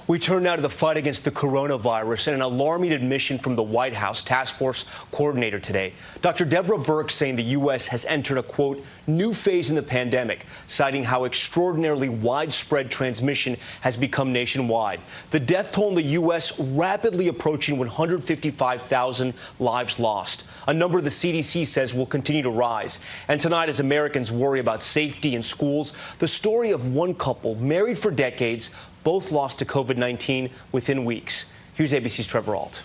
We turn now to the fight against the coronavirus and an alarming admission from the White House task force coordinator today. Dr. Deborah Birx saying the U.S. has entered a, quote, new phase in the pandemic, citing how extraordinarily widespread transmission has become nationwide. The death toll in the U.S. rapidly approaching 155,000 lives lost, a number the CDC says will continue to rise. And tonight, as Americans worry about safety in schools, the story of one couple married for decades, both lost to COVID-19 within weeks. Here's ABC's Trevor Ault.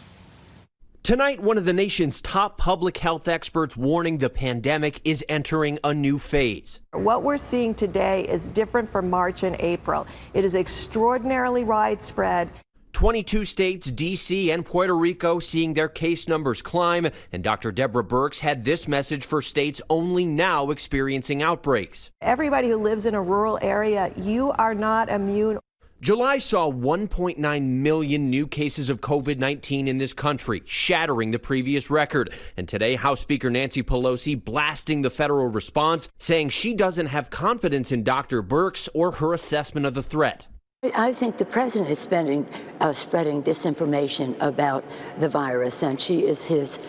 Tonight, one of the nation's top public health experts warning the pandemic is entering a new phase. What we're seeing today is different from March and April. It is extraordinarily widespread. 22 states, D.C. and Puerto Rico seeing their case numbers climb, and Dr. Deborah Birx had this message for states only now experiencing outbreaks. Everybody who lives in a rural area, you are not immune. July saw 1.9 million new cases of COVID-19 in this country, shattering the previous record. And today, House Speaker Nancy Pelosi blasting the federal response, saying she doesn't have confidence in Dr. Birx or her assessment of the threat. I think the president is spreading disinformation about the virus, and she is his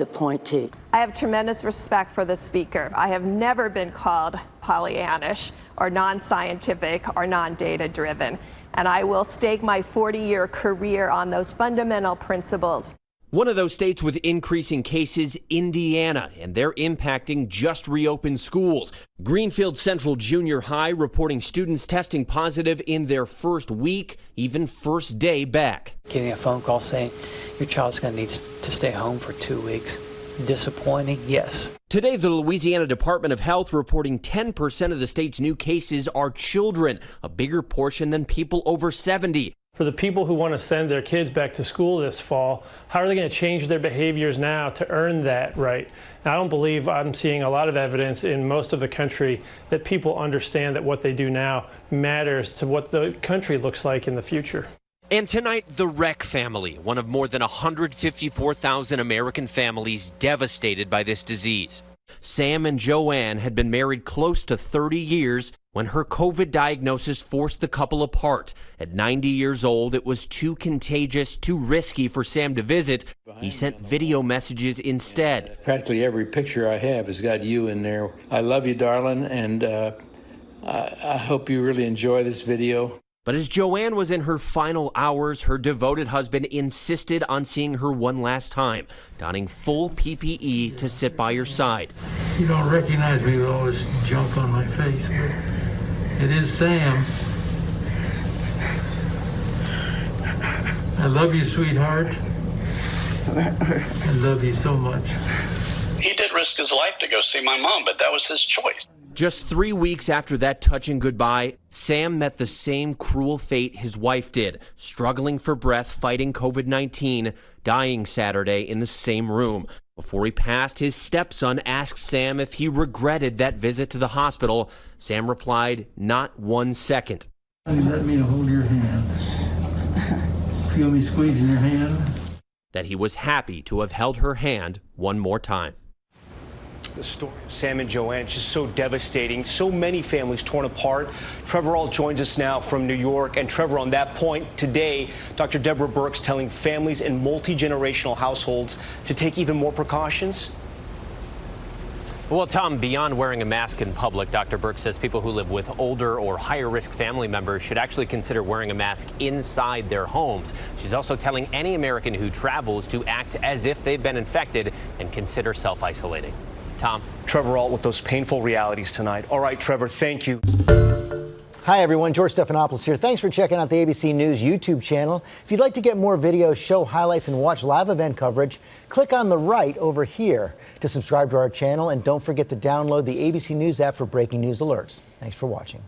appointee. I have tremendous respect for the speaker. I have never been called Pollyannish or non-scientific or non-data driven, and I will stake my 40-year career on those fundamental principles. One of those states with increasing cases, Indiana, and they're impacting just reopened schools. Greenfield Central Junior High reporting students testing positive in their first week, even first day back. Getting a phone call saying your child's going to need to stay home for 2 weeks. Disappointing, yes. Today, the Louisiana Department of Health reporting 10% of the state's new cases are children, a bigger portion than people over 70. For the people who want to send their kids back to school this fall, how are they going to change their behaviors now to earn that right? And I don't believe I'm seeing a lot of evidence in most of the country that people understand that what they do now matters to what the country looks like in the future. And tonight, the Wreck family, one of more than 154,000 American families devastated by this disease. Sam and Joanne had been married close to 30 years when her COVID diagnosis forced the couple apart. At 90 years old, it was too contagious, too risky for Sam to visit. He sent video messages instead. Practically every picture I have has got you in there. I love you, darling, and I hope you really enjoy this video. But as Joanne was in her final hours, her devoted husband insisted on seeing her one last time, donning full PPE to sit by her side. You don't recognize me with all this junk on my face, but it is Sam. I love you, sweetheart. I love you so much. He did risk his life to go see my mom, but that was his choice. Just 3 weeks after that touching goodbye, Sam met the same cruel fate his wife did, struggling for breath, fighting COVID-19, dying Saturday in the same room. Before he passed, his stepson asked Sam if he regretted that visit to the hospital. Sam replied, not 1 second. Let me hold your hand. Feel me squeezing your hand? That he was happy to have held her hand one more time. The story of Sam and Joanne, it's just so devastating. So many families torn apart. Trevor Ault joins us now from New York. And Trevor, on that point, today, Dr. Deborah Birx telling families in multi-generational households to take even more precautions. Well, Tom, beyond wearing a mask in public, Dr. Birx says people who live with older or higher risk family members should actually consider wearing a mask inside their homes. She's also telling any American who travels to act as if they've been infected and consider self-isolating. Tom. Trevor Ault with those painful realities tonight. All right, Trevor, thank you. Hi, everyone. George Stephanopoulos here. Thanks for checking out the ABC News YouTube channel. If you'd like to get more videos, show highlights, and watch live event coverage, click on the right over here to subscribe to our channel. And don't forget to download the ABC News app for breaking news alerts. Thanks for watching.